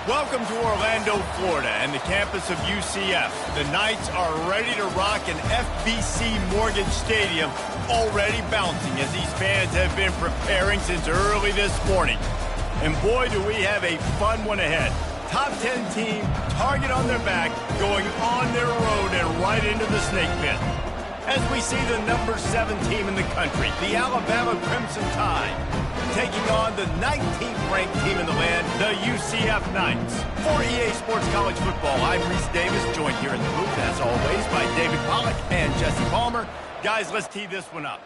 Welcome to Orlando, Florida, and the campus of UCF. The Knights are ready to rock an FBC Mortgage Stadium, already bouncing as these fans have been preparing since early this morning. And boy, do we have a fun one ahead. Top 10 team, target on their back, going on their road and right into the snake pit. As we see the number 7 team in the country, the Alabama Crimson Tide, taking on the 19th ranked team in the land, the UCF Knights. For EA Sports College Football, I'm Reese Davis, joined here in the booth, as always, by David Pollack and Jesse Palmer. Guys, let's tee this one up.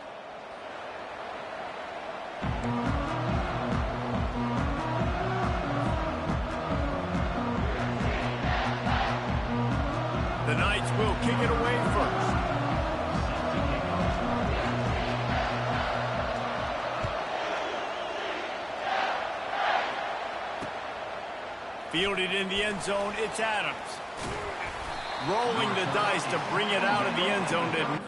The Knights will kick it away first. Fielded in the end zone, it's Adams. Rolling the dice to bring it out of the end zone.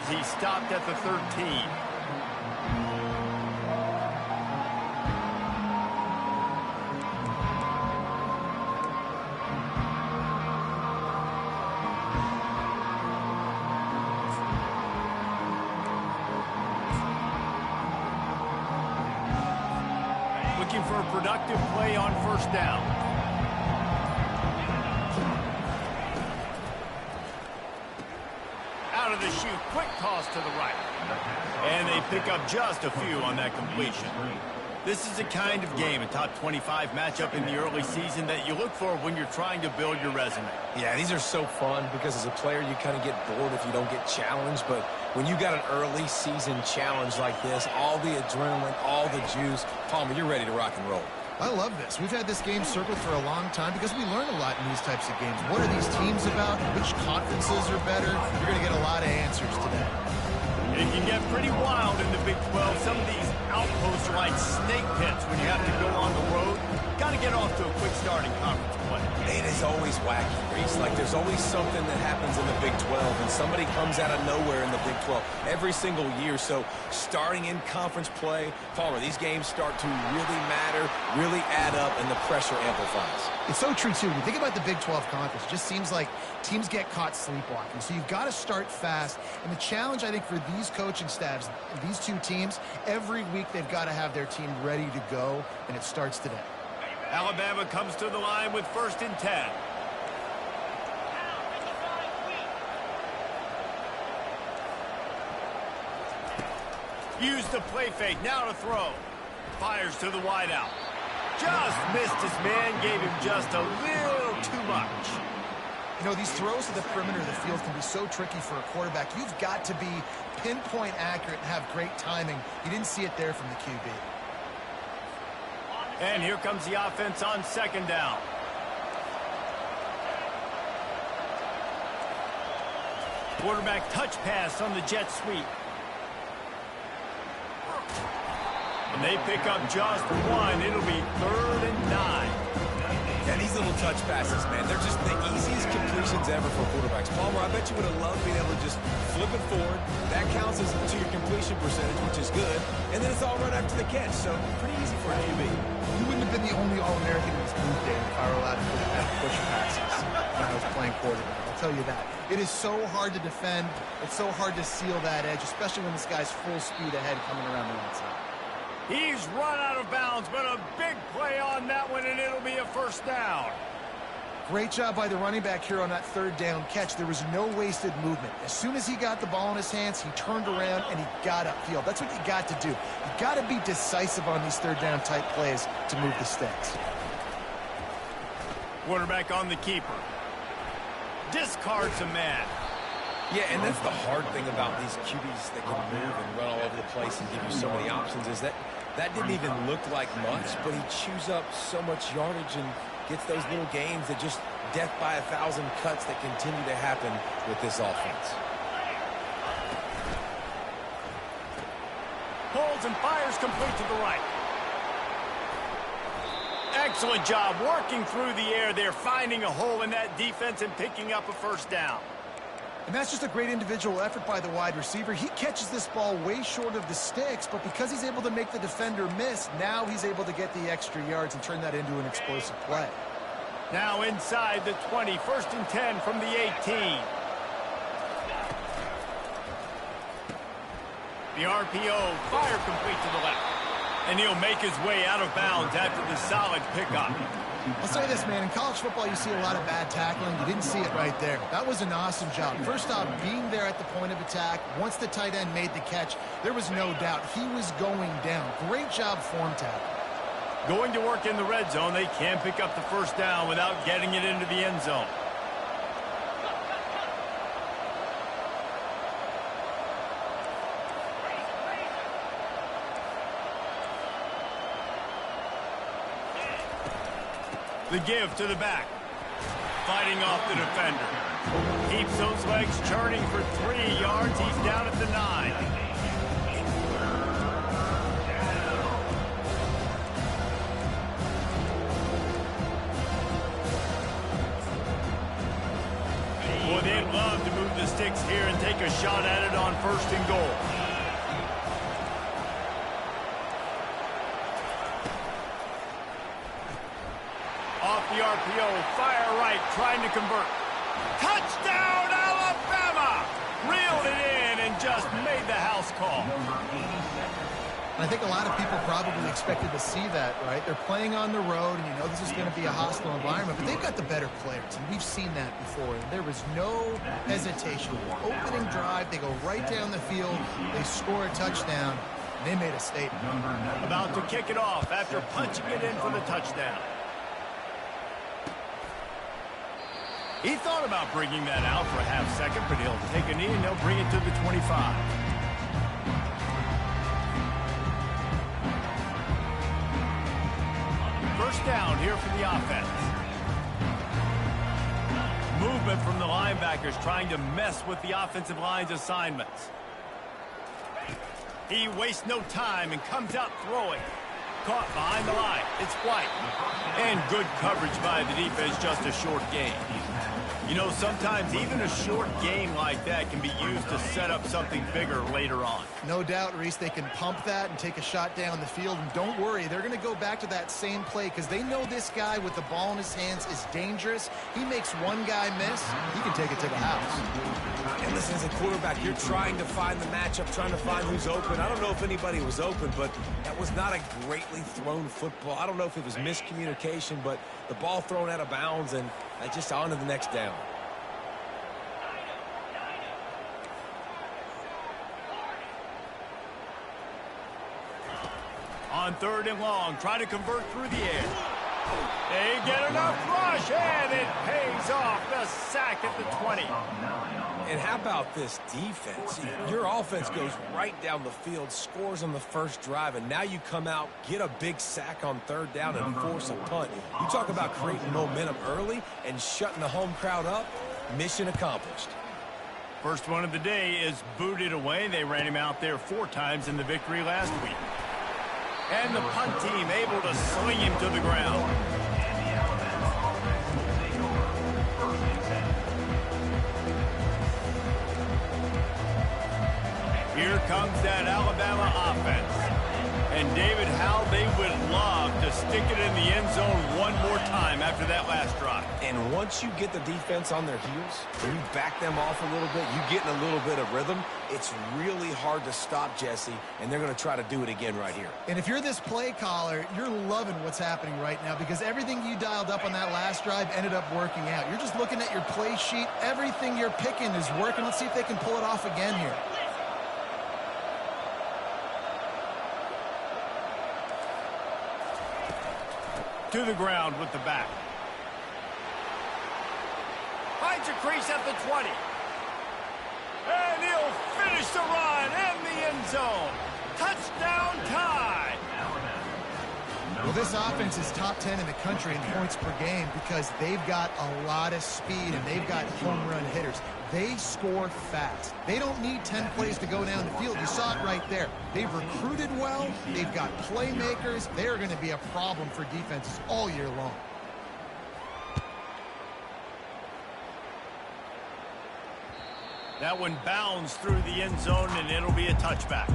He stopped at the 13. Looking for a productive play on first down. Out of the chute, quick toss to the right. And they pick up just a few on that completion. This is the kind of game, a top 25 matchup in the early season, that you look for when you're trying to build your resume. Yeah, these are so fun because as a player, you kind of get bored if you don't get challenged. But when you got an early season challenge like this, all the adrenaline, all the juice, Palmer, you're ready to rock and roll. I love this. We've had this game circled for a long time because we learn a lot in these types of games. What are these teams about? Which conferences are better? You're going to get a lot of answers today. It can get pretty wild in the Big 12. Some of these outposts are like snake pits when you have to go on the road. Got to get off to a quick start in conference play. It is always wacky, Reese. Like, there's always something that happens in the Big 12, and somebody comes out of nowhere in the Big 12 every single year. So, starting in conference play, Palmer, these games start to really matter, really add up, and the pressure amplifies. It's so true, too. When you think about the Big 12 conference, it just seems like teams get caught sleepwalking. So you've got to start fast. And the challenge, I think, for these coaching staffs, these two teams, every week they've got to have their team ready to go, and it starts today. Alabama comes to the line with 1st and 10. Use the play fake, now to throw. Fires to the wideout. Just missed his man, gave him just a little too much. You know, these throws to the perimeter of the field can be so tricky for a quarterback. You've got to be pinpoint accurate and have great timing. You didn't see it there from the QB. And here comes the offense on 2nd down. Quarterback touch pass on the jet sweep. And they pick up just one. It'll be 3rd and 9. Yeah, these little touch passes, man, they're just the easiest completions ever for quarterbacks. Palmer, I bet you would have loved being able to just flip it forward. That counts as to your completion percentage, which is good. And then it's all right after the catch, so pretty easy for a QB. You wouldn't have been the only All-American in this booth, Dave, if I were allowed to put that push passes when I was playing quarterback. I'll tell you that. It is so hard to defend. It's so hard to seal that edge, especially when this guy's full speed ahead coming around the outside. He's run out of bounds, but a big play on that one, and it'll be a 1st down. Great job by the running back here on that 3rd down catch. There was no wasted movement. As soon as he got the ball in his hands, he turned around and he got upfield. That's what you got to do. You got to be decisive on these 3rd down type plays to move the sticks. Quarterback on the keeper. Discards a man. Yeah, and that's the hard thing about these QBs that can move and run all over the place and give you so many options is that didn't even look like much, but he chews up so much yardage and gets those little gains that just death by 1,000 cuts that continue to happen with this offense. Pulls and fires complete to the right. Excellent job working through the air there, finding a hole in that defense and picking up a first down. And that's just a great individual effort by the wide receiver. He catches this ball way short of the sticks, but because he's able to make the defender miss, now he's able to get the extra yards and turn that into an explosive play. Now inside the 20, 1st and 10 from the 18. The RPO, fire complete to the left. And he'll make his way out of bounds after the solid pickup. I'll say this, man. In college football, you see a lot of bad tackling. You didn't see it right there. That was an awesome job. First off, being there at the point of attack. Once the tight end made the catch, there was no doubt he was going down. Great job form tackle. Going to work in the red zone, they can't pick up the first down without getting it into the end zone. The give to the back. Fighting off the defender. Keeps those legs churning for 3 yards. He's down at the 9. Boy, they'd love to move the sticks here and take a shot at it on 1st and goal. Off the RPO, fire right, trying to convert. Touchdown, Alabama! Reeled it in and just made the house call. And I think a lot of people probably expected to see that, right? They're playing on the road, and you know this is going to be a hostile environment, but they've got the better players, and we've seen that before. And there was no hesitation. Opening drive, they go right down the field, they score a touchdown, and they made a statement. About to kick it off after punching it in for the touchdown. He thought about bringing that out for a half second, but he'll take a knee and they'll bring it to the 25. First down here for the offense. Movement from the linebackers trying to mess with the offensive line's assignments. He wastes no time and comes out throwing. Caught behind the line. It's White. And good coverage by the defense, just a short gain. You know, sometimes even a short game like that can be used to set up something bigger later on. No doubt, Reese, they can pump that and take a shot down the field. And don't worry, they're going to go back to that same play because they know this guy with the ball in his hands is dangerous. He makes one guy miss, he can take it to the house. And listen, as a quarterback, you're trying to find the matchup, trying to find who's open. I don't know if anybody was open, but that was not a greatly thrown football. I don't know if it was miscommunication, but the ball thrown out of bounds and just on to the next down. On 3rd and long, try to convert through the air. They get enough rush, and it pays off. The sack at the 20. And how about this defense? Your offense goes right down the field, scores on the first drive, and now you come out, get a big sack on 3rd down, and force a punt. You talk about creating momentum early and shutting the home crowd up. Mission accomplished. First one of the day is booted away. They ran him out there 4 times in the victory last week. And the punt team able to sling him to the ground. Here comes that Alabama offense. And David, how they would love to stick it in the end zone one more time after that last drive. And once you get the defense on their heels, and you back them off a little bit, you get in a little bit of rhythm, it's really hard to stop, Jesse, and they're going to try to do it again right here. And if you're this play caller, you're loving what's happening right now because everything you dialed up on that last drive ended up working out. You're just looking at your play sheet. Everything you're picking is working. Let's see if they can pull it off again here. To the ground with the back. Finds a crease at the 20. finished the run in the end zone. Touchdown tie. Well, this offense is top 10 in the country in points per game because they've got a lot of speed and they've got home run hitters. They score fast. They don't need 10 plays to go down the field. You saw it right there. They've recruited well. They've got playmakers. They're going to be a problem for defenses all year long. That one bounds through the end zone, and it'll be a touchback.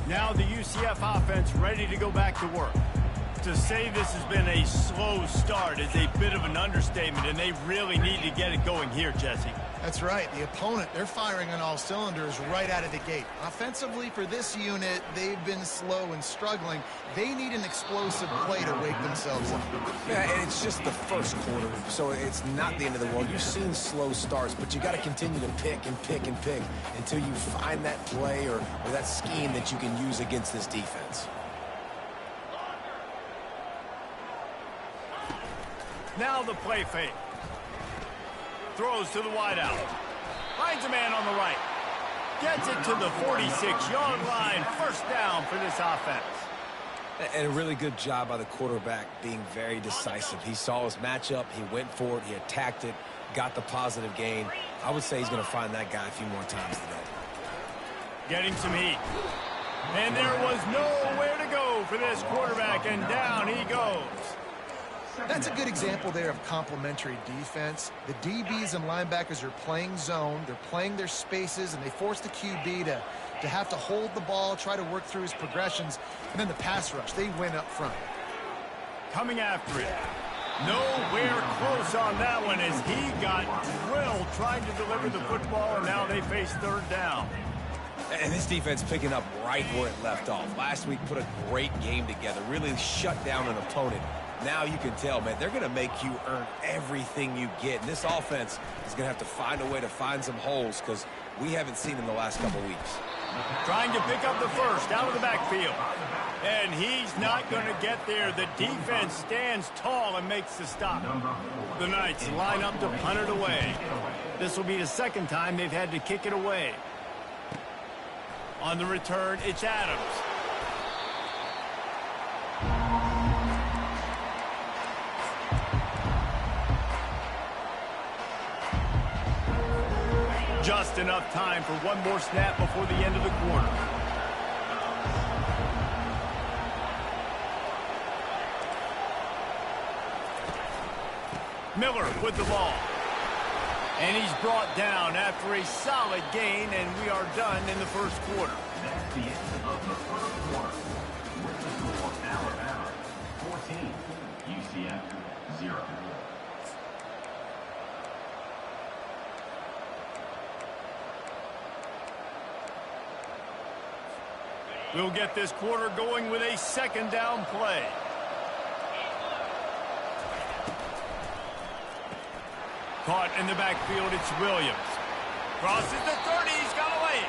Now the UCF offense ready to go back to work. To say this has been a slow start is a bit of an understatement, and they really need to get it going here, Jesse. That's right. The opponent, they're firing on all cylinders right out of the gate. Offensively, for this unit, they've been slow and struggling. They need an explosive play to wake themselves up. Yeah, and it's just the first quarter, so it's not the end of the world. You've seen slow starts, but you got to continue to pick and pick and pick until you find that play or that scheme that you can use against this defense. Now the play fake. Throws to the wideout. Finds a man on the right. Gets it to the 46-yard line. First down for this offense. And a really good job by the quarterback being very decisive. He saw his matchup. He went for it. He attacked it. Got the positive gain. I would say he's going to find that guy a few more times today. Getting some heat. And there was nowhere to go for this quarterback, and down he goes. That's a good example there of complementary defense. The DBs and linebackers are playing zone. They're playing their spaces, and they force the QB to have to hold the ball, try to work through his progressions. And then the pass rush, they win up front. Coming after it. Nowhere close on that one as he got drilled trying to deliver the football, and now they face third down. And this defense picking up right where it left off. Last week put a great game together, really shut down an opponent. Now you can tell, man, they're going to make you earn everything you get. And this offense is going to have to find a way to find some holes because we haven't seen them the last couple weeks. Trying to pick up the first out of the backfield. And he's not going to get there. The defense stands tall and makes the stop. The Knights line up to punt it away. This will be the second time they've had to kick it away. On the return, it's Adams. Just enough time for one more snap before the end of the quarter. Miller with the ball. And he's brought down after a solid gain, and we are done in the first quarter. That's the end of the first quarter. With the score, Alabama 14, UCF 0. We'll get this quarter going with a second down play. Caught in the backfield, it's Williams. Crosses the 30, he's got away.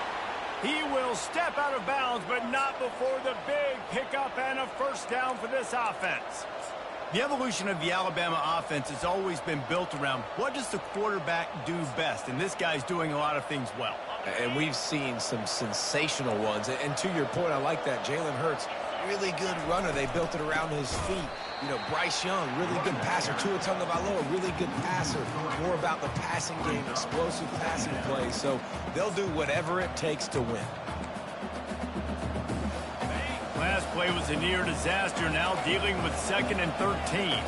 He will step out of bounds, but not before the big pickup and a first down for this offense. The evolution of the Alabama offense has always been built around what does the quarterback do best, and this guy's doing a lot of things well. And we've seen some sensational ones. And to your point, I like that. Jalen Hurts, really good runner. They built it around his feet. You know, Bryce Young, really good passer. Tua Tagovailoa, really good passer. More about the passing game, explosive passing plays. So they'll do whatever it takes to win. Last play was a near disaster, now dealing with 2nd and 13.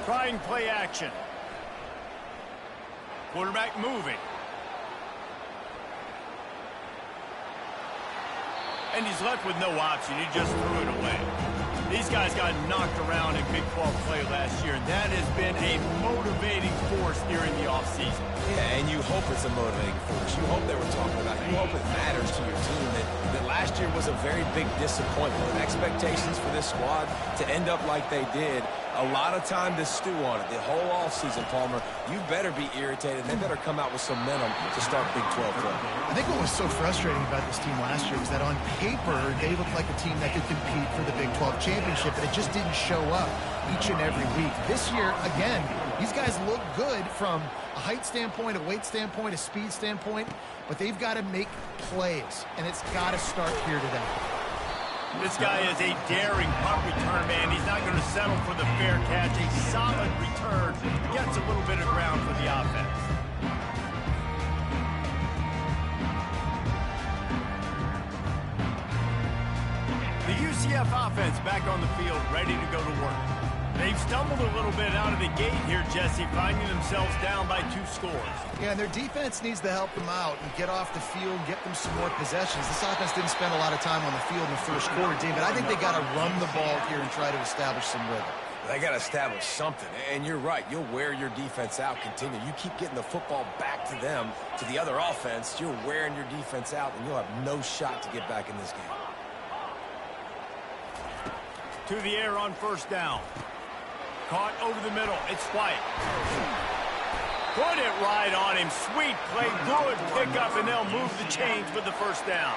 Trying play action. Quarterback moving. And he's left with no option. He just threw it away. These guys got knocked around in Big 12 play last year, and that has been a motivating force during the offseason. Yeah, and you hope it's a motivating force. You hope they were talking about it. You hope it matters to your team that last year was a very big disappointment. Expectations for this squad to end up like they did, A lot of time to stew on it. The whole offseason, Palmer, you better be irritated. They better come out with some momentum to start Big 12 play. I think what was so frustrating about this team last year was that on paper, they looked like a team that could compete for the Big 12 championship, but it just didn't show up each and every week. This year, again, these guys look good from a height standpoint, a weight standpoint, a speed standpoint, but they've got to make plays, and it's got to start here today. This guy is a daring punt return man. He's not going to settle for the fair catch. A solid return gets a little bit of ground for the offense. The UCF offense back on the field, ready to go to work. They've stumbled a little bit out of the gate here, Jesse, finding themselves down by 2 scores. Yeah, and their defense needs to help them out and get off the field, get them some more possessions. This offense didn't spend a lot of time on the field in the first quarter, David. I think they got to run the ball here and try to establish some rhythm. They got to establish something, and you're right. You'll wear your defense out, continue. You keep getting the football back to them, to the other offense, you're wearing your defense out, and you'll have no shot to get back in this game. To the air on first down. Caught over the middle. It's White. Put it right on him. Sweet play. Good pickup, and they'll move the chains with the first down.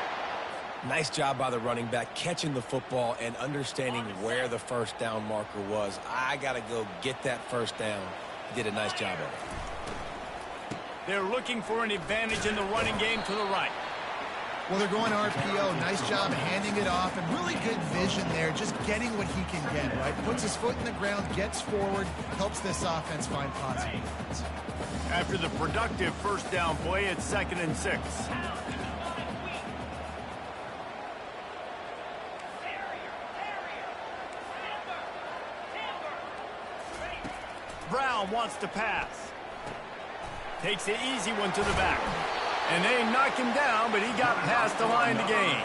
Nice job by the running back, catching the football and understanding where the first down marker was. I got to go get that first down. He did a nice job of it. They're looking for an advantage in the running game to the right. Well, they're going RPO. Nice job handing it off, and really good vision there, just getting what he can get, right? Puts his foot in the ground, gets forward, helps this offense find possibilities. After the productive first down play, it's 2nd and 6. Brown wants to pass. Takes the easy one to the back. And they knock him down, but he got past the line to gain.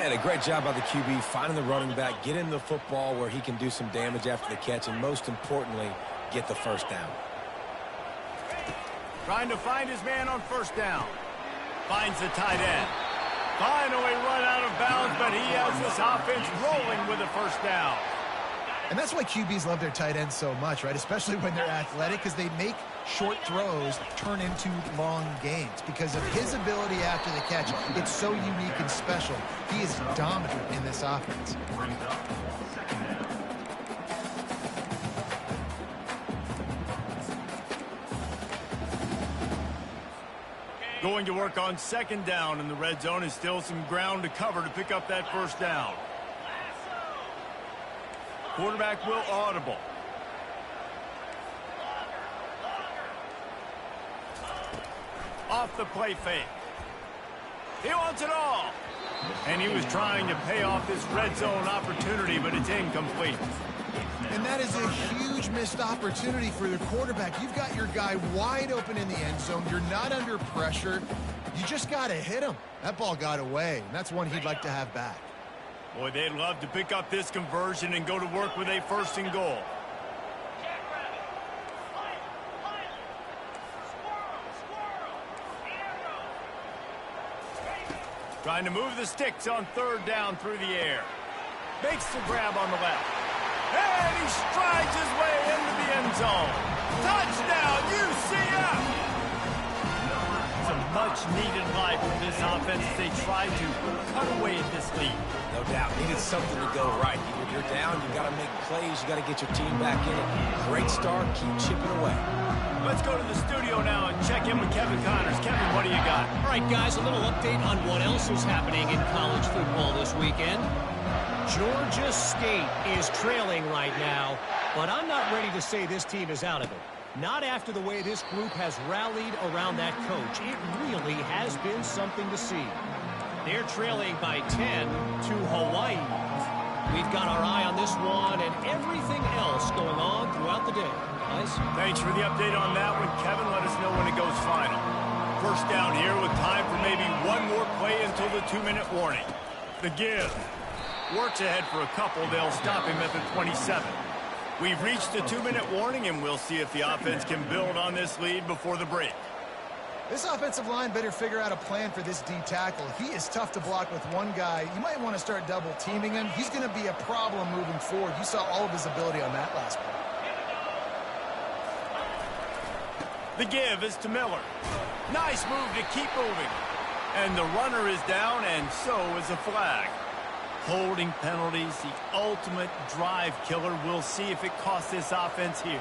And a great job by the QB, finding the running back, getting the football where he can do some damage after the catch, and most importantly, get the first down. Trying to find his man on first down. Finds the tight end. Finally run out of bounds, but he has this offense rolling with a first down. And that's why QBs love their tight ends so much, right? Especially when they're athletic, because they make short throws turn into long gains. Because of his ability after the catch, it's so unique and special. He is dominant in this offense. Going to work on 2nd down in the red zone, and still some ground to cover to pick up that first down. Quarterback will audible. Off the play fake. He wants it all. And he was trying to pay off this red zone opportunity, but it's incomplete. And that is a huge missed opportunity for the quarterback. You've got your guy wide open in the end zone. You're not under pressure. You just got to hit him. That ball got away, and that's one he'd like to have back. Boy, they'd love to pick up this conversion and go to work with a 1st and goal. Trying to move the sticks on 3rd down through the air. Makes the grab on the left. And he strides his way into the end zone. Touchdown, UCF! Some much-needed life from this offense as they try to cut away at this lead. No doubt. Needed something to go right. If you're down, you got to make plays. You got to get your team back in it. Great start. Keep chipping away. Let's go to the studio now and check in with Kevin Connors. Kevin, what do you got? All right, guys, a little update on what else is happening in college football this weekend. Georgia State is trailing right now, but I'm not ready to say this team is out of it. Not after the way this group has rallied around that coach. It really has been something to see. They're trailing by 10 to Hawaii. We've got our eye on this one and everything else going on throughout the day. Guys? Thanks for the update on that one, Kevin. Let us know when it goes final. First down here with time for maybe one more play until the 2-minute warning. The give. Works ahead for a couple. They'll stop him at the 27. We've reached the 2-minute warning, and we'll see if the offense can build on this lead before the break. This offensive line better figure out a plan for this D tackle. He is tough to block with one guy. You might want to start double teaming him. He's going to be a problem moving forward. You saw all of his ability on that last play. The give is to Miller. Nice move to keep moving. And the runner is down, and so is a flag. Holding penalties, the ultimate drive killer. We'll see if it costs this offense here.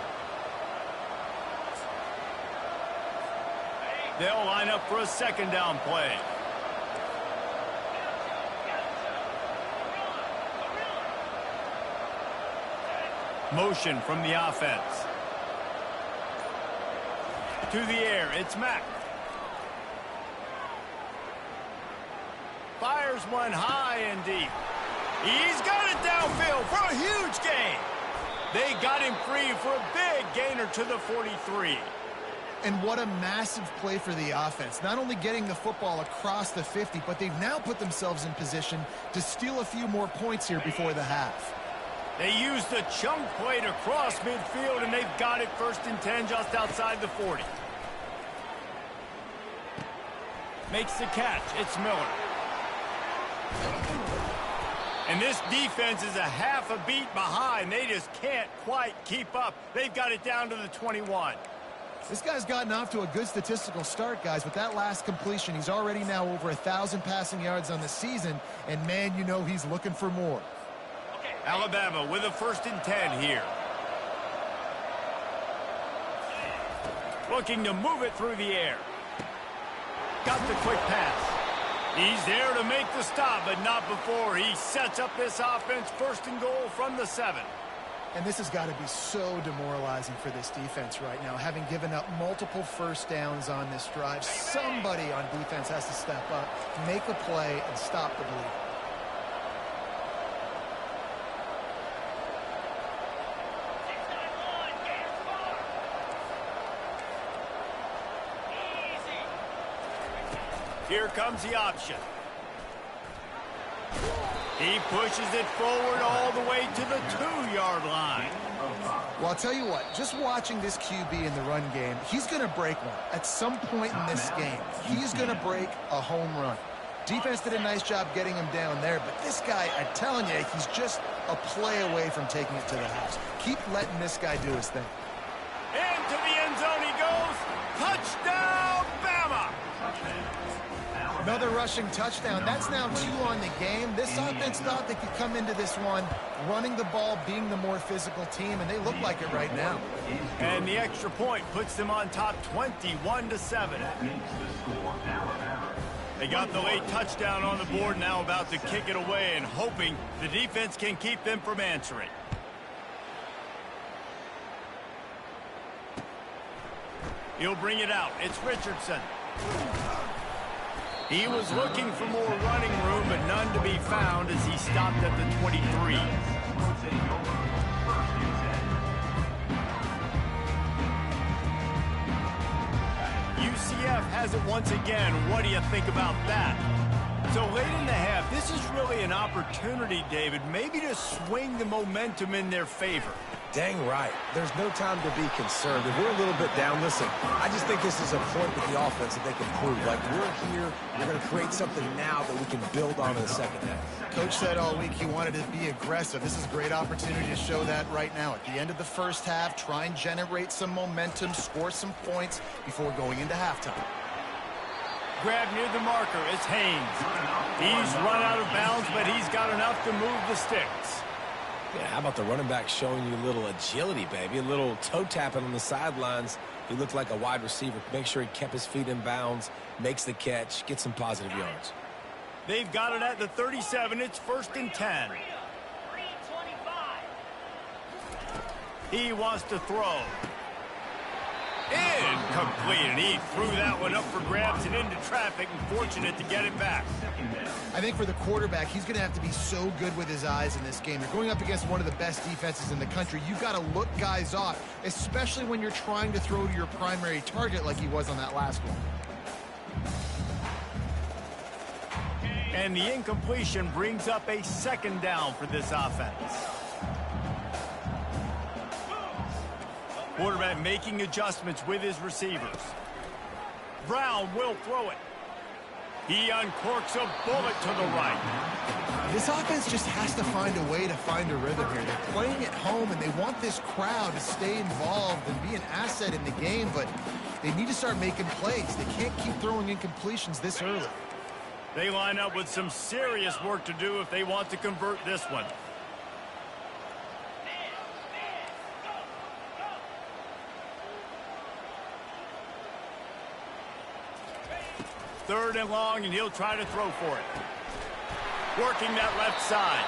They'll line up for a second down play. Motion from the offense. To the air, it's Mack. Fires one high and deep. He's got it downfield for a huge gain. They got him free for a big gainer to the 43. And what a massive play for the offense. Not only getting the football across the 50, but they've now put themselves in position to steal a few more points here before the half. They used the chunk play to cross midfield, and they've got it 1st and 10 just outside the 40. Makes the catch. It's Miller. And this defense is a half a beat behind. They just can't quite keep up. They've got it down to the 21. This guy's gotten off to a good statistical start, guys. With that last completion, he's already now over 1,000 passing yards on the season. And, man, you know he's looking for more. Alabama with a 1st and 10 here. Looking to move it through the air. Got the quick pass. He's there to make the stop, but not before he sets up this offense 1st and goal from the 7. And this has got to be so demoralizing for this defense right now, having given up multiple 1st downs on this drive. Somebody on defense has to step up, make a play, and stop the bleeding. Here comes the option. He pushes it forward all the way to the 2-yard line. Well, I'll tell you what, just watching this QB in the run game, he's going to break one. At some point in this game, he's going to break a home run. Defense did a nice job getting him down there, but this guy, I'm telling you, he's just a play away from taking it to the house. Keep letting this guy do his thing. Into the end zone he goes. Touchdown, Bama! Another rushing touchdown. That's now 2 on the game. This offense thought they could come into this one running the ball, being the more physical team, and they look like it right now. And the extra point puts them on top 21-7. They got the late touchdown on the board, now about to kick it away and hoping the defense can keep them from answering. He'll bring it out. It's Richardson. He was looking for more running room, but none to be found as he stopped at the 23. UCF has it once again. What do you think about that? So late in the half, this is really an opportunity, David, maybe to swing the momentum in their favor. Dang right. There's no time to be concerned. If we're a little bit down, listen, I just think this is a point with the offense that they can prove. Like, we're here, we're going to create something now that we can build on in the second half. Coach said all week he wanted to be aggressive. This is a great opportunity to show that right now. At the end of the 1st half, try and generate some momentum, score some points before going into halftime. Grab near the marker. It's Haynes. He's run out of bounds, but he's got enough to move the sticks. Yeah, how about the running back showing you a little agility, baby? A little toe tapping on the sidelines. He looked like a wide receiver. Make sure he kept his feet in bounds, makes the catch, gets some positive yards. They've got it at the 37. It's 1st and 10. He wants to throw. Incomplete, and he threw that one up for grabs and into traffic, and fortunate to get it back. I think for the quarterback, he's going to have to be so good with his eyes in this game. You're going up against one of the best defenses in the country. You've got to look guys off, especially when you're trying to throw to your primary target like he was on that last one. And the incompletion brings up a 2nd down for this offense. Quarterback making adjustments with his receivers. Brown will throw it. He uncorks a bullet to the right. This offense just has to find a way to find a rhythm here. They're playing at home, and they want this crowd to stay involved and be an asset in the game, but they need to start making plays. They can't keep throwing incompletions this early. They line up with some serious work to do if they want to convert this one. Third and long, and he'll try to throw for it. Working that left side.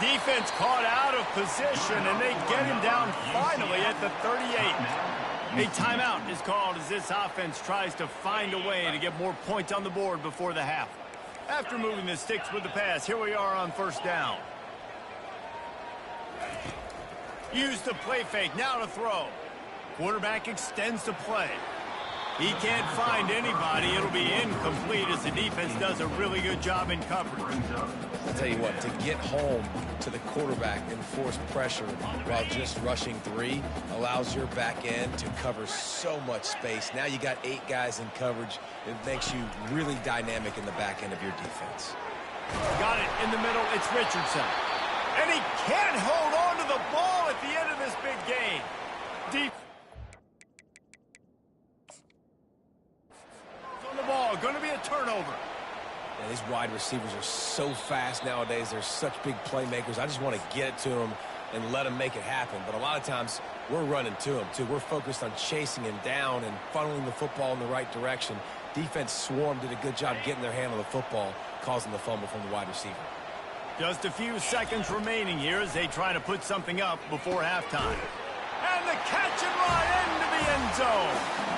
Defense caught out of position, and they get him down finally at the 38. A timeout is called as this offense tries to find a way to get more points on the board before the half. After moving the sticks with the pass, here we are on first down. Use the play fake, now to throw. Quarterback extends the play. He can't find anybody. It'll be incomplete as the defense does a really good job in coverage. I'll tell you what, to get home to the quarterback and force pressure while just rushing three allows your back end to cover so much space. Now you got 8 guys in coverage. It makes you really dynamic in the back end of your defense. Got it in the middle. It's Richardson. And he can't hold on to the ball at the end of this big game. Deep on the ball. Going to be a turnover. Yeah, these wide receivers are so fast nowadays. They're such big playmakers. I just want to get it to them and let them make it happen. But a lot of times, we're running to them, too. We're focused on chasing him down and funneling the football in the right direction. Defense swarmed, did a good job getting their hand on the football, causing the fumble from the wide receiver. Just a few seconds remaining here as they try to put something up before halftime. And the catch and run into the end zone.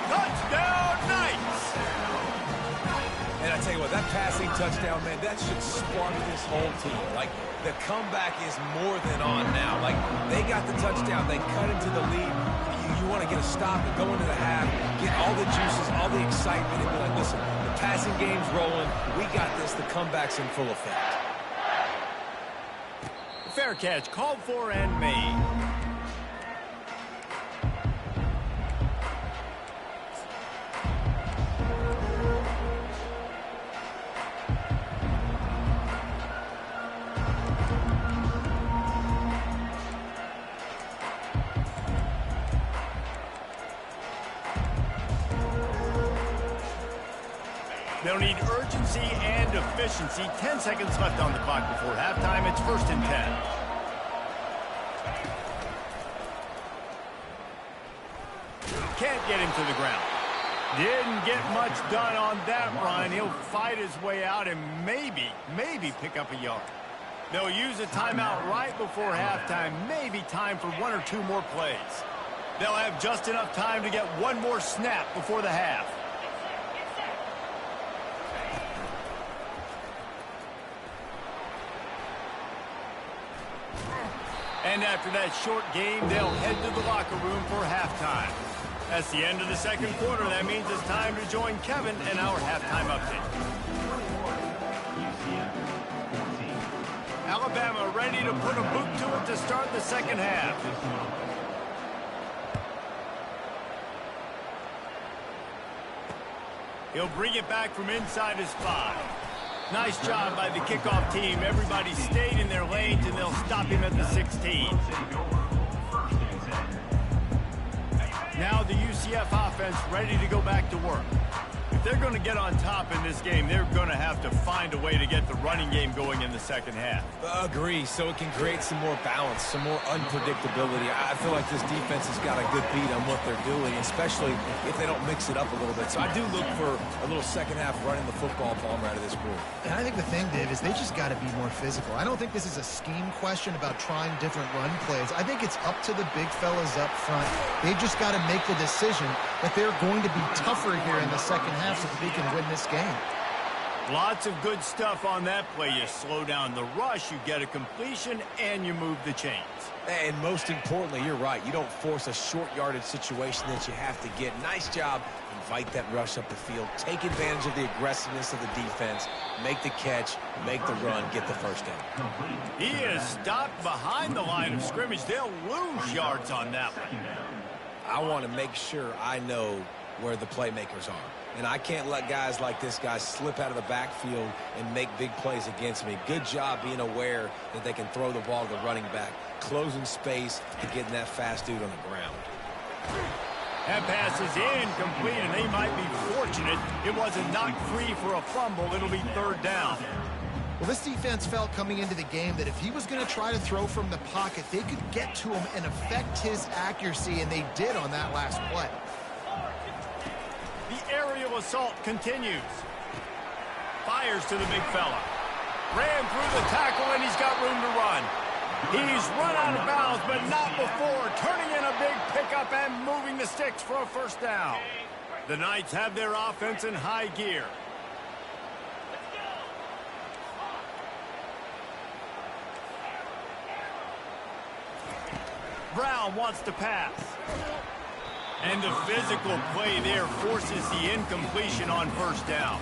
Touchdown, Knights! And I tell you what, that passing touchdown, man, that should spark this whole team. Like, the comeback is more than on now. Like, they got the touchdown. They cut into the lead. You want to get a stop and go into the half, get all the juices, all the excitement, and be like, listen, the passing game's rolling. We got this. The comeback's in full effect. Fair catch, called for and made. They'll need urgency and efficiency. 10 seconds left on the clock before halftime. It's 1st and 10. Can't get him to the ground. Didn't get much done on that run. He'll fight his way out and maybe pick up a yard. They'll use a timeout right before halftime. Maybe time for 1 or 2 more plays. They'll have just enough time to get 1 more snap before the half. And after that short game, they'll head to the locker room for halftime. That's the end of the second quarter. That means it's time to join Kevin in our halftime update. Alabama ready to put a boot to it to start the second half. He'll bring it back from inside his 5. Nice job by the kickoff team. Everybody stayed in their lanes, and they'll stop him at the 16. Now the UCF offense ready to go back to work. If they're going to get on top in this game, they're going to have to find a way to get the running game going in the second half. Agree, so it can create some more balance, some more unpredictability. I feel like this defense has got a good beat on what they're doing, especially if they don't mix it up a little bit. So I do look for a little second half running the football bomb out of this group. And I think the thing, Dave, is they just got to be more physical. I don't think this is a scheme question about trying different run plays. I think it's up to the big fellas up front. They've just got to make the decision that they're going to be tougher here in the second half so that they can win this game. Lots of good stuff on that play. You slow down the rush, you get a completion, and you move the chains. And most importantly, you're right. You don't force a short yardage situation that you have to get. Nice job. Invite that rush up the field. Take advantage of the aggressiveness of the defense. Make the catch. Make the run. Get the first down. He is stopped behind the line of scrimmage. They'll lose yards on that one. I want to make sure I know where the playmakers are. And I can't let guys like this guy slip out of the backfield and make big plays against me. Good job being aware that they can throw the ball to the running back, closing space and getting that fast dude on the ground. That pass is incomplete, and they might be fortunate it wasn't knocked free for a fumble. It'll be third down. Well, this defense felt coming into the game that if he was going to try to throw from the pocket, they could get to him and affect his accuracy, and they did on that last play. The aerial assault continues. Fires to the big fella. Ran through the tackle, and he's got room to run. He's run out of bounds, but not before turning in a big pickup and moving the sticks for a first down. The Knights have their offense in high gear. Brown wants to pass. And the physical play there forces the incompletion on first down.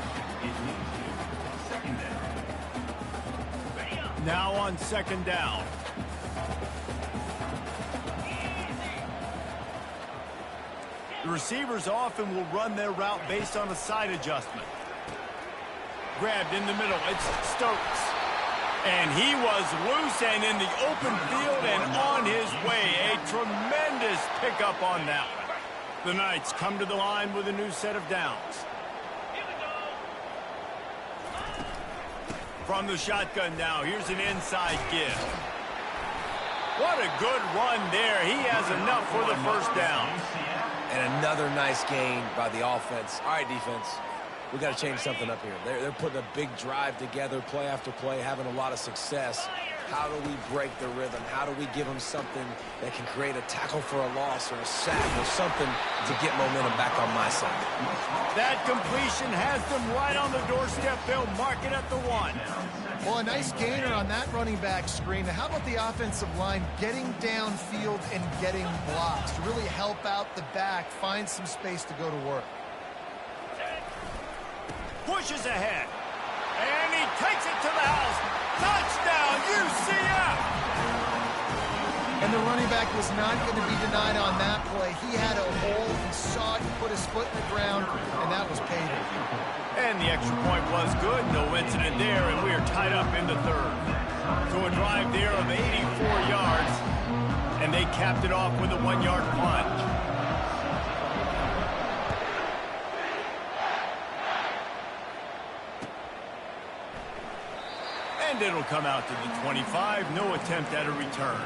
Now on second down. The receivers often will run their route based on a side adjustment. Grabbed in the middle, it's Stokes. And he was loose and in the open field and on his way. A tremendous pickup on that one. The Knights come to the line with a new set of downs. From the shotgun now, here's an inside give. What a good run there. He has enough for the first down. And another nice gain by the offense. All right, defense, we got to change something up here. They're putting a big drive together, play after play, having a lot of success. How do we break the rhythm? How do we give them something that can create a tackle for a loss or a sack or something to get momentum back on my side? That completion has them right on the doorstep. They'll mark it at the 1. Well, a nice gainer on that running back screen. Now, how about the offensive line getting downfield and getting blocks to really help out the back, find some space to go to work? Pushes ahead. And he takes it to the house. Touchdown, UCF! And the running back was not going to be denied on that play. He had a hole, he saw it, he put his foot in the ground, and that was paid. And the extra point was good. No incident there, and we are tied up in the third. So a drive there of 84 yards, and they capped it off with a 1-yard plunge. And it'll come out to the 25. No attempt at a return.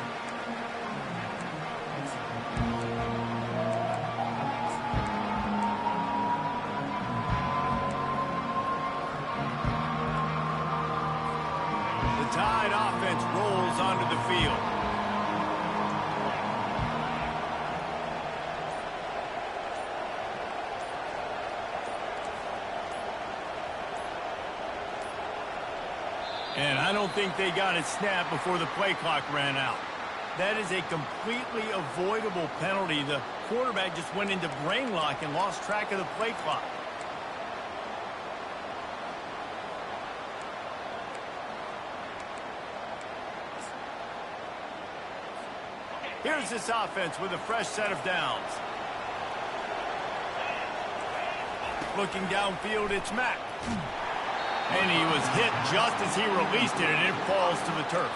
The Tide offense rolls onto the field. And I don't think they got it snapped before the play clock ran out. That is a completely avoidable penalty. The quarterback just went into brain lock and lost track of the play clock. Here's this offense with a fresh set of downs. Looking downfield, it's Mack. And he was hit just as he released it, and it falls to the turf.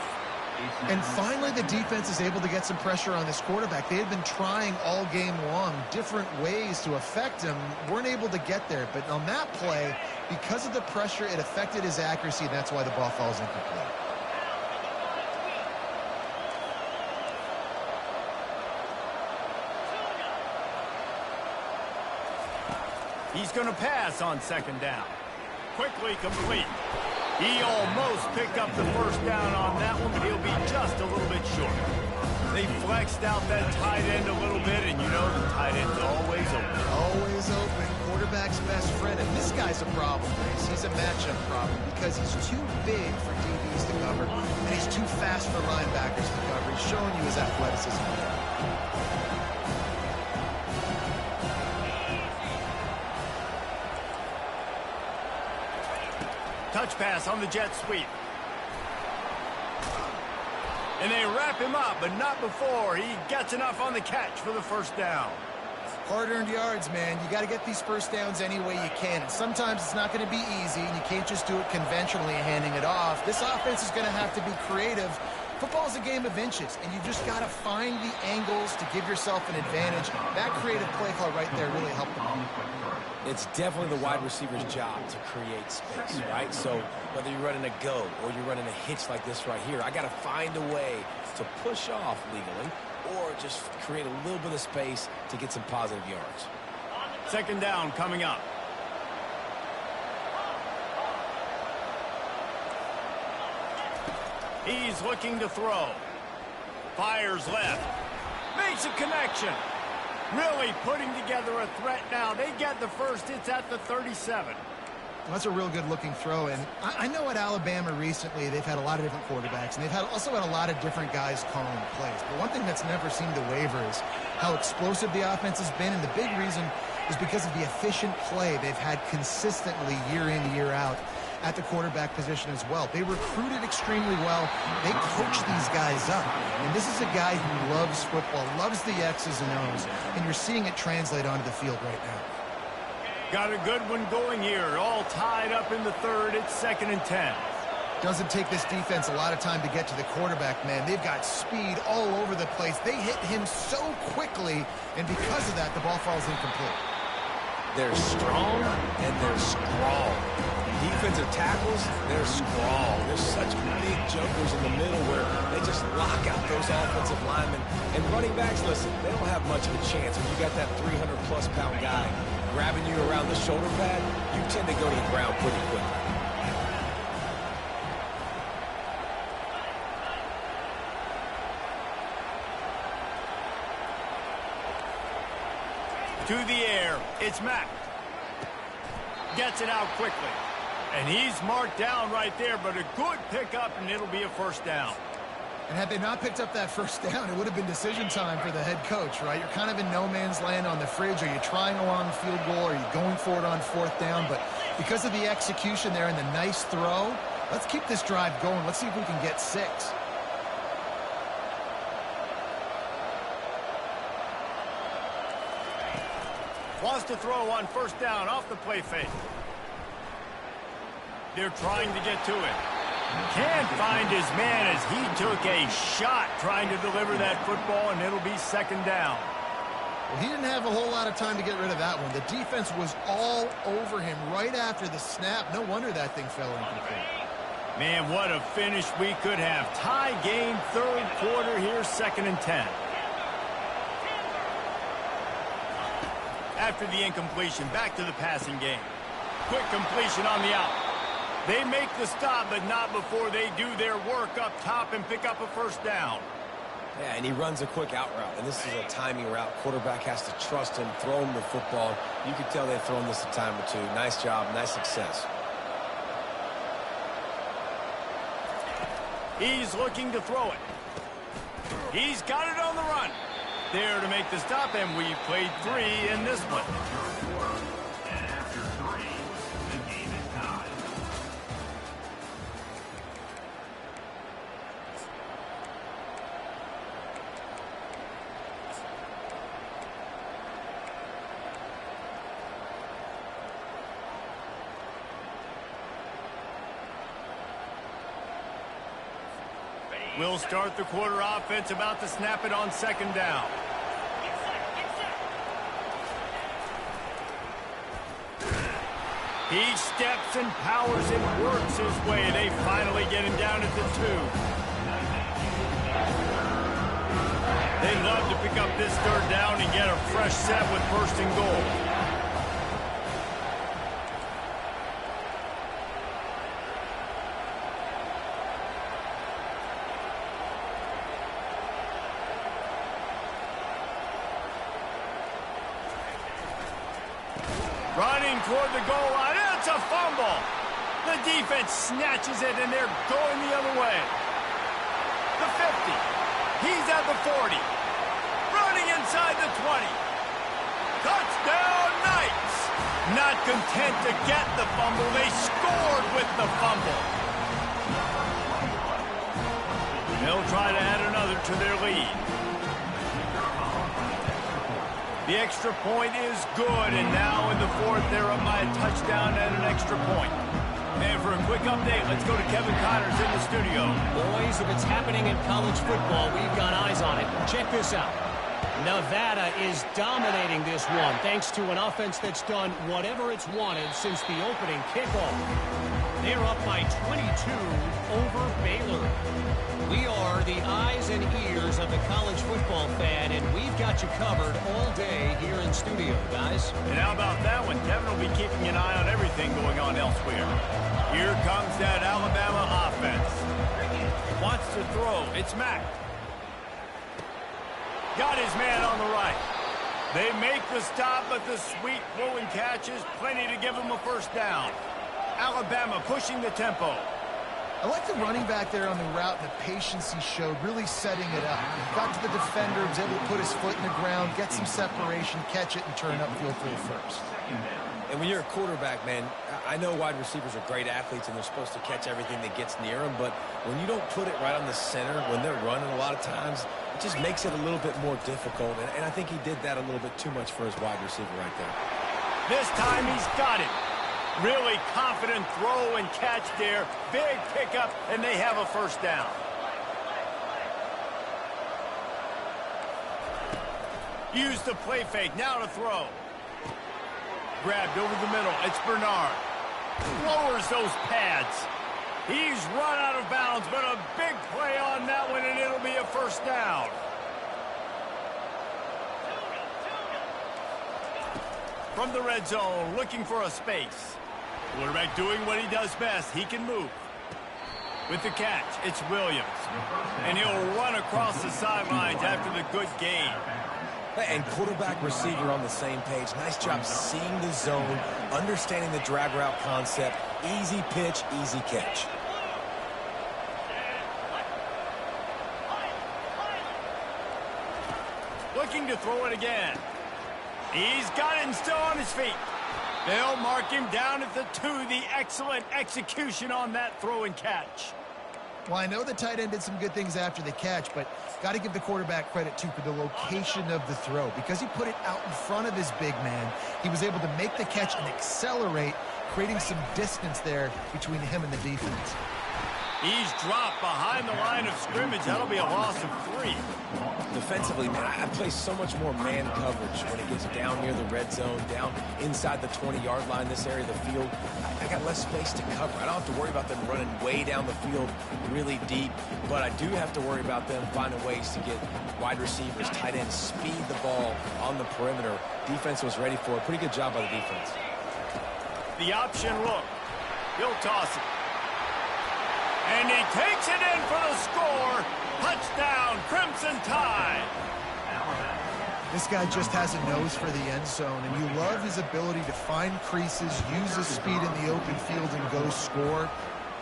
And finally, the defense is able to get some pressure on this quarterback. They had been trying all game long different ways to affect him. Weren't able to get there. But on that play, because of the pressure, it affected his accuracy, and that's why the ball falls incomplete. He's going to pass on second down. Quickly complete. He almost picked up the first down on that one, but he'll be just a little bit short. They flexed out that tight end a little bit, and you know the tight end's always open. Always open. Quarterback's best friend. And this guy's a problem, Grace. He's a matchup problem because he's too big for DBs to cover, and he's too fast for linebackers to cover. He's showing you his athleticism. Touch pass on the jet sweep. And they wrap him up, but not before he gets enough on the catch for the first down. Hard-earned yards, man. You got to get these first downs any way you can. And sometimes it's not going to be easy, and you can't just do it conventionally handing it off. This offense is going to have to be creative. Football's a game of inches, and you've just got to find the angles to give yourself an advantage. That creative play call right there really helped them. It's definitely the wide receiver's job to create space, right? So whether you're running a go or you're running a hitch like this right here, I got to find a way to push off legally or just create a little bit of space to get some positive yards. Second down coming up. He's looking to throw. Fires left. Makes a connection. Really putting together a threat now. They get the first. It's at the 37. Well, that's a real good-looking throw. And I know at Alabama recently they've had a lot of different quarterbacks, and they've also had a lot of different guys calling plays. But one thing that's never seemed to waver is how explosive the offense has been. And the big reason is because of the efficient play they've had consistently year in, year out at the quarterback position as well. They recruited extremely well. They coach these guys up. And this is a guy who loves football, loves the X's and O's, and you're seeing it translate onto the field right now. Got a good one going here. All tied up in the third. It's 2nd and 10. Doesn't take this defense a lot of time to get to the quarterback, man. They've got speed all over the place. They hit him so quickly, and because of that, the ball falls incomplete. They're strong and they're scrawl. Defensive tackles, they're scrawl. There's such big jokers in the middle where they just lock out those offensive linemen. And running backs, listen, they don't have much of a chance. When you got that 300-plus pound guy grabbing you around the shoulder pad, you tend to go to the ground pretty quickly. To the air. It's Mack. Gets it out quickly. And he's marked down right there, but a good pickup, and it'll be a first down. And had they not picked up that first down, it would have been decision time for the head coach, right? You're kind of in no man's land on the fridge. Are you trying a long field goal? Are you going for it on 4th down? But because of the execution there and the nice throw, let's keep this drive going. Let's see if we can get 6. Wants to throw on 1st down off the play fake. They're trying to get to it. Can't find his man as he took a shot trying to deliver that football, and it'll be 2nd down. Well, he didn't have a whole lot of time to get rid of that one. The defense was all over him right after the snap. No wonder that thing fell incomplete. Man, what a finish we could have. Tie game, 3rd quarter here, 2nd and 10. After the incompletion, back to the passing game. Quick completion on the out. They make the stop, but not before they do their work up top and pick up a 1st down. Yeah, and he runs a quick out route, and this is a timing route. Quarterback has to trust him, throw him the football. You can tell they've thrown this a time or two. Nice job, nice success. He's looking to throw it. He's got it on the run. There to make the stop, and we played 3 in this one. And after 3, the game is tied. We'll start the quarter offense, about to snap it on 2nd down. He steps and powers and works his way. They finally get him down at the 2. They'd love to pick up this 3rd down and get a fresh set with 1st and goal. Running toward the goal line. It's a fumble. The defense snatches it, and they're going the other way. The 50. He's at the 40. Running inside the 20. Touchdown, Knights. Not content to get the fumble, they scored with the fumble. They'll try to add another to their lead. The extra point is good, and now in the fourth, they're up by a touchdown and an extra point. And for a quick update, let's go to Kevin Connors in the studio. Boys, if it's happening in college football, we've got eyes on it. Check this out. Nevada is dominating this one thanks to an offense that's done whatever it's wanted since the opening kickoff. They're up by 22 over Baylor. We are the eyes and ears of the college football fan, and we've got you covered all day here in studio, guys. And how about that one? Kevin will be keeping an eye on everything going on elsewhere. Here comes that Alabama offense. Wants to throw. It's Mack. Got his man on the right. They make the stop, but the sweet throwing catch is plenty to give him a first down. Alabama pushing the tempo. I like the running back there on the route and the patience he showed, really setting it up. Got to the defender, was able to put his foot in the ground, get some separation, catch it, and turn upfield for the first. And when you're a quarterback, man, I know wide receivers are great athletes and they're supposed to catch everything that gets near them, but when you don't put it right on the center, when they're running a lot of times, it just makes it a little bit more difficult. And I think he did that a little bit too much for his wide receiver right there. This time he's got it. Really confident throw and catch there. Big pickup, and they have a first down. Use the play fake. Now to throw. Grabbed over the middle. It's Bernard. Lowers those pads. He's run out of bounds, but a big play on that one, and it'll be a first down. From the red zone, looking for a space. Quarterback doing what he does best. He can move. With the catch, it's Williams. And he'll run across the sidelines after the good gain. And quarterback receiver on the same page. Nice job seeing the zone, understanding the drag route concept. Easy pitch, easy catch. Looking to throw it again. He's got it and still on his feet. They'll mark him down at the 2. The excellent execution on that throw and catch. Well, I know the tight end did some good things after the catch, but got to give the quarterback credit, too, for the location of the throw. Because he put it out in front of his big man, he was able to make the catch and accelerate, creating some distance there between him and the defense. He's dropped behind the line of scrimmage. That'll be a loss of 3. Defensively, man, I play so much more man coverage when it gets down near the red zone, down inside the 20-yard line, this area of the field. I got less space to cover. I don't have to worry about them running way down the field really deep, but I do have to worry about them finding ways to get wide receivers, tight ends, speed the ball on the perimeter. Defense was ready for it. Pretty good job by the defense. The option look. He'll toss it. And he takes it in for the score. Touchdown, Crimson Tide. This guy just has a nose for the end zone, and you love his ability to find creases, use his speed in the open field, and go score.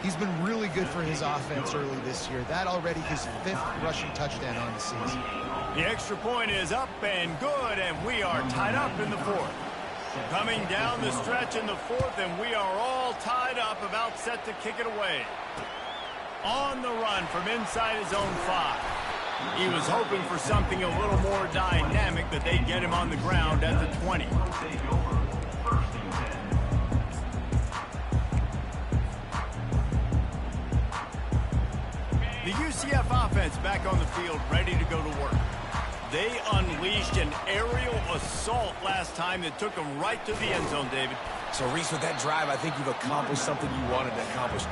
He's been really good for his offense early this year. That already his 5th rushing touchdown on the season. The extra point is up and good, and we are tied up in the 4th. Coming down the stretch in the 4th, and we are all tied up, about set to kick it away. On the run from inside his own 5. He was hoping for something a little more dynamic, that they'd get him on the ground at the 20. The UCF offense back on the field, ready to go to work. They unleashed an aerial assault last time that took them right to the end zone, David. So, Reese, with that drive, I think you've accomplished something you wanted to accomplish.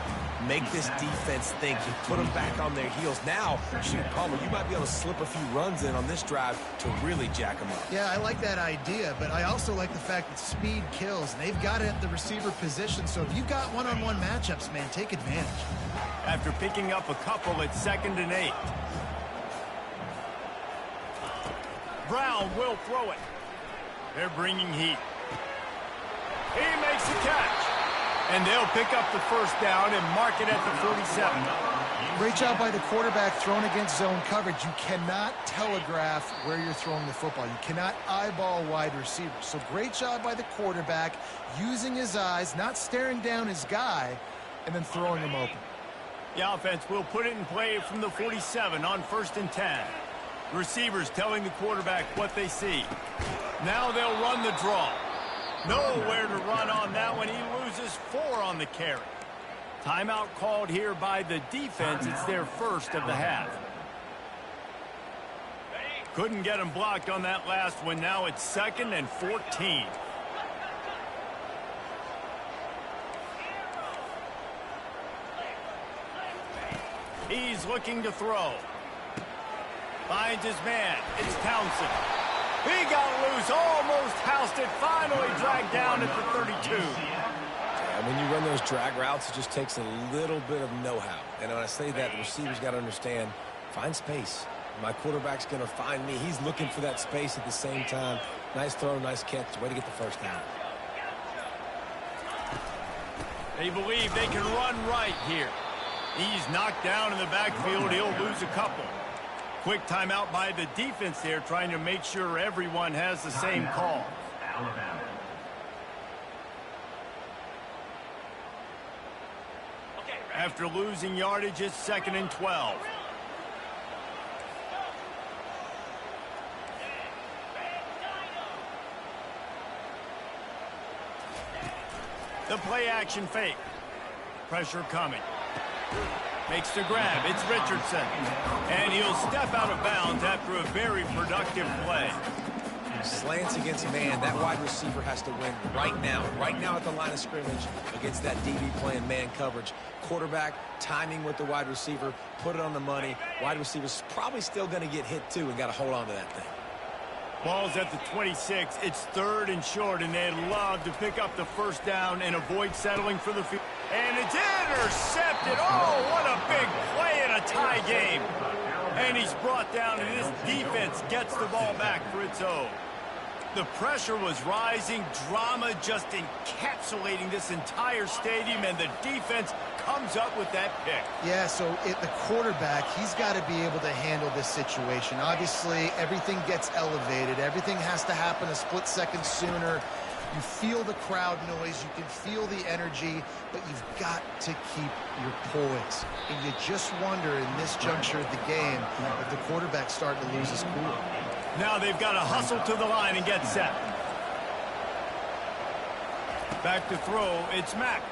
Make this defense think. You put them back on their heels. Now, shoot, Palmer, you might be able to slip a few runs in on this drive to really jack them up. Yeah, I like that idea, but I also like the fact that speed kills, and they've got it at the receiver position. So if you've got one-on-one matchups, man, take advantage. After picking up a couple, it's 2nd and 8. Brown will throw it. They're bringing heat. He makes the catch. And they'll pick up the first down and mark it at the 47. Great job by the quarterback thrown against zone coverage. You cannot telegraph where you're throwing the football. You cannot eyeball wide receivers. So great job by the quarterback using his eyes, not staring down his guy, and then throwing him open. The offense will put it in play from the 47 on 1st and 10. The receivers telling the quarterback what they see. Now they'll run the draw. Nowhere to run on that one. He loses 4 on the carry. Timeout called here by the defense. It's their first of the half. Couldn't get him blocked on that last one. Now it's 2nd and 14. He's looking to throw. Finds his man. It's Townsend. He got loose, almost housed it, finally dragged down at the 32. And when you run those drag routes, it just takes a little bit of know-how. And when I say that, the receiver's got to understand, find space. My quarterback's going to find me. He's looking for that space at the same time. Nice throw, nice catch. Way to get the first down. They believe they can run right here. He's knocked down in the backfield. He'll lose a couple. Quick timeout by the defense there, trying to make sure everyone has the same call. Alabama. After losing yardage, it's 2nd and 12. The play action fake. Pressure coming. Makes the grab. It's Richardson. And he'll step out of bounds after a very productive play. Slants against man. That wide receiver has to win right now. Right now at the line of scrimmage against that DB playing man coverage. Quarterback, timing with the wide receiver, put it on the money. Wide receiver's probably still going to get hit too and got to hold on to that thing. Ball's at the 26. It's 3rd and short, and they'd love to pick up the first down and avoid settling for the field. And it's intercepted. Oh, what a big play in a tie game. And he's brought down, and this defense gets the ball back for its own. The pressure was rising, drama just encapsulating this entire stadium, and the defense comes up with that pick. Yeah, so the quarterback, he's got to be able to handle this situation. Obviously, everything gets elevated. Everything has to happen a split second sooner. You feel the crowd noise. You can feel the energy, but you've got to keep your poise. And you just wonder in this juncture of the game if the quarterback's starting to lose his cool. Now they've got to hustle to the line and get set. Back to throw, it's Mack.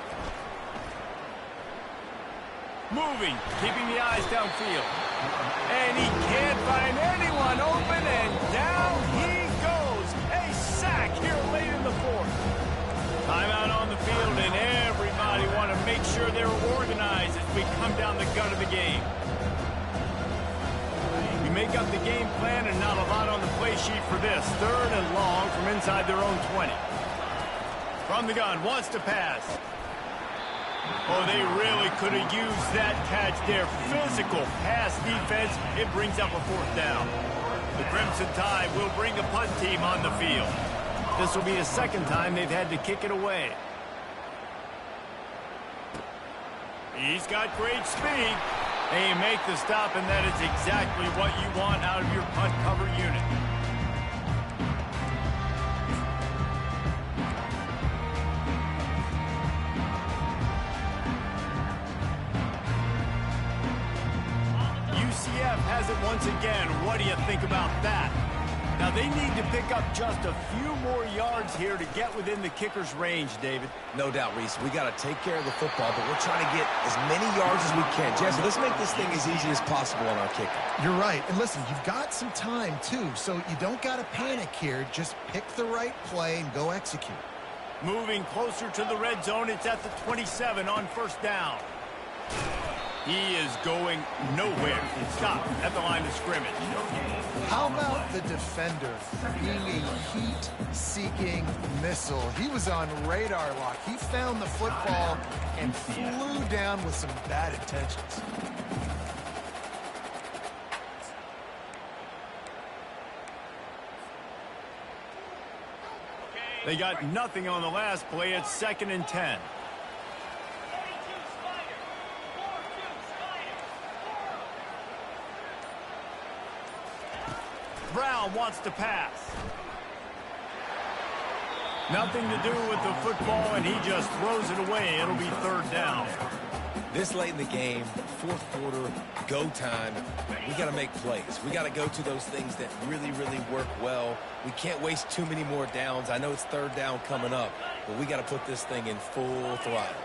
Moving, keeping the eyes downfield. And he can't find anyone open, and down he goes. A sack here late in the 4th. Timeout on the field, and everybody want to make sure they're organized as we come down the gun of the game. You make up the game plan and not a lot on the play sheet for this. 3rd and long from inside their own 20. From the gun, wants to pass. Oh, they really could have used that catch there. Physical pass defense. It brings up a 4th down. The Crimson Tide will bring a punt team on the field. This will be the 2nd time they've had to kick it away. He's got great speed. And you make the stop, and that is exactly what you want out of your punt cover unit. UCF has it once again. What do you think about that? Now, they need to pick up just a few more yards here to get within the kicker's range, David. No doubt, Reese. We got to take care of the football, but we're trying to get as many yards as we can. Jesse, let's make this thing as easy as possible on our kicker. You're right. And listen, you've got some time, too, so you don't got to panic here. Just pick the right play and go execute. Moving closer to the red zone. It's at the 27 on 1st down. He is going nowhere. Stop at the line of scrimmage. How about the defender being a heat-seeking missile? He was on radar lock. He found the football and flew down with some bad intentions. They got nothing on the last play. It's 2nd and 10. Brown wants to pass. Nothing to do with the football, and he just throws it away. It'll be 3rd down. This late in the game, fourth quarter, go time, we got to make plays. We got to go to those things that really, really work well. We can't waste too many more downs. I know it's third down coming up, but we got to put this thing in full throttle.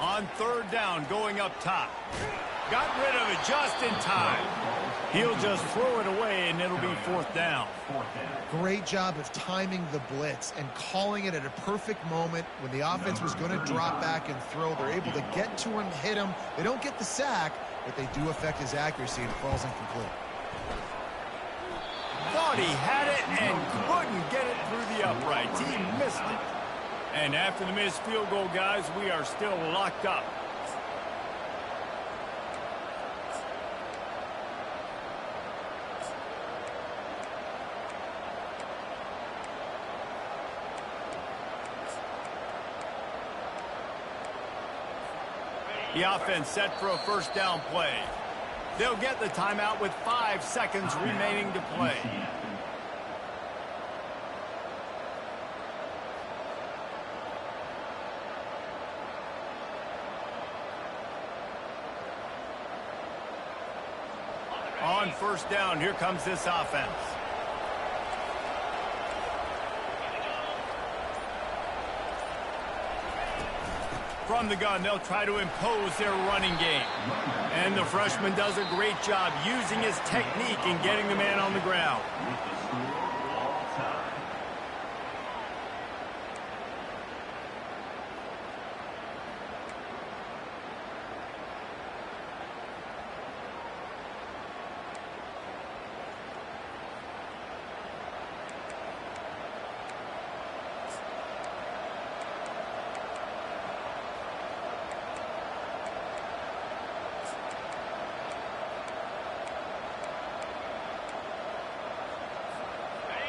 On third down, going up top. Got rid of it just in time. He'll just throw it away, and it'll be fourth down. Great job of timing the blitz and calling it at a perfect moment when the offense was going to drop back and throw. They're able to get to him, hit him. They don't get the sack, but they do affect his accuracy, and it falls incomplete. Thought he had it and couldn't get it through the uprights. He missed it. And after the missed field goal, guys, we are still locked up. The offense set for a first down play. They'll get the timeout with 5 seconds remaining to play. On first down, here comes this offense. From the gun, they'll try to impose their running game. And the freshman does a great job using his technique and getting the man on the ground.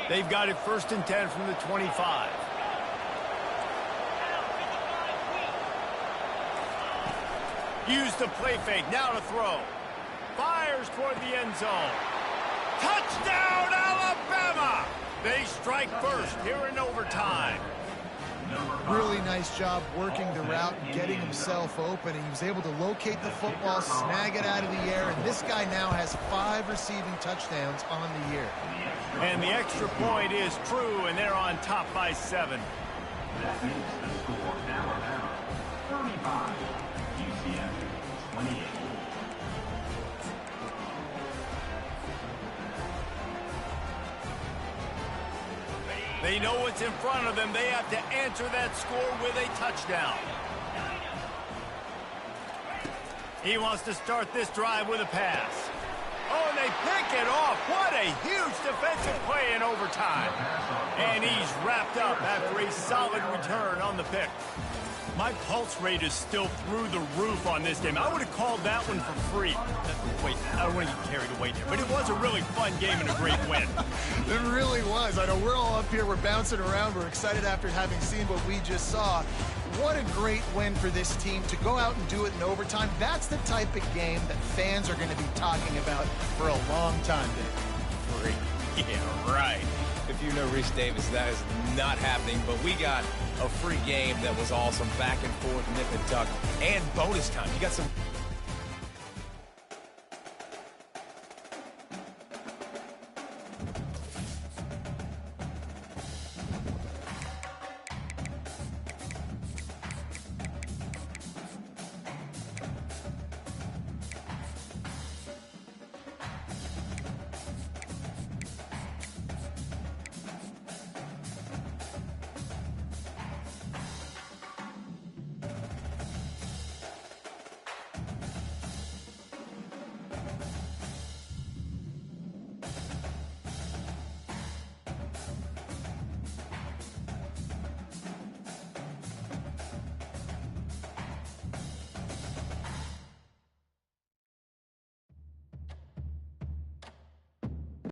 They've got it 1st and 10 from the 25. Use the play fake. Now to throw. Fires toward the end zone. Touchdown, Alabama! They strike first here in overtime. Really nice job working the route and getting himself open. He was able to locate the football, snag it out of the air, and this guy now has 5 receiving touchdowns on the year. And the extra point is true, and they're on top by 7. That makes the score Alabama 35, UCF 28. They know what's in front of them. They have to answer that score with a touchdown. He wants to start this drive with a pass. Oh, and they pick it off. What a huge defensive play in overtime. And he's wrapped up after a solid return on the pick. My pulse rate is still through the roof on this game. I would have called that one for free. Wait, I don't want to get carried away there, but it was a really fun game and a great win. It really was. I know we're all up here, we're bouncing around, we're excited after having seen what we just saw. What a great win for this team to go out and do it in overtime. That's the type of game that fans are going to be talking about for a long time, Dave. Great. Yeah, right. If you know Reese Davis, that is not happening, but we got a free game that was awesome, back and forth, nip and tuck, and bonus time. You got some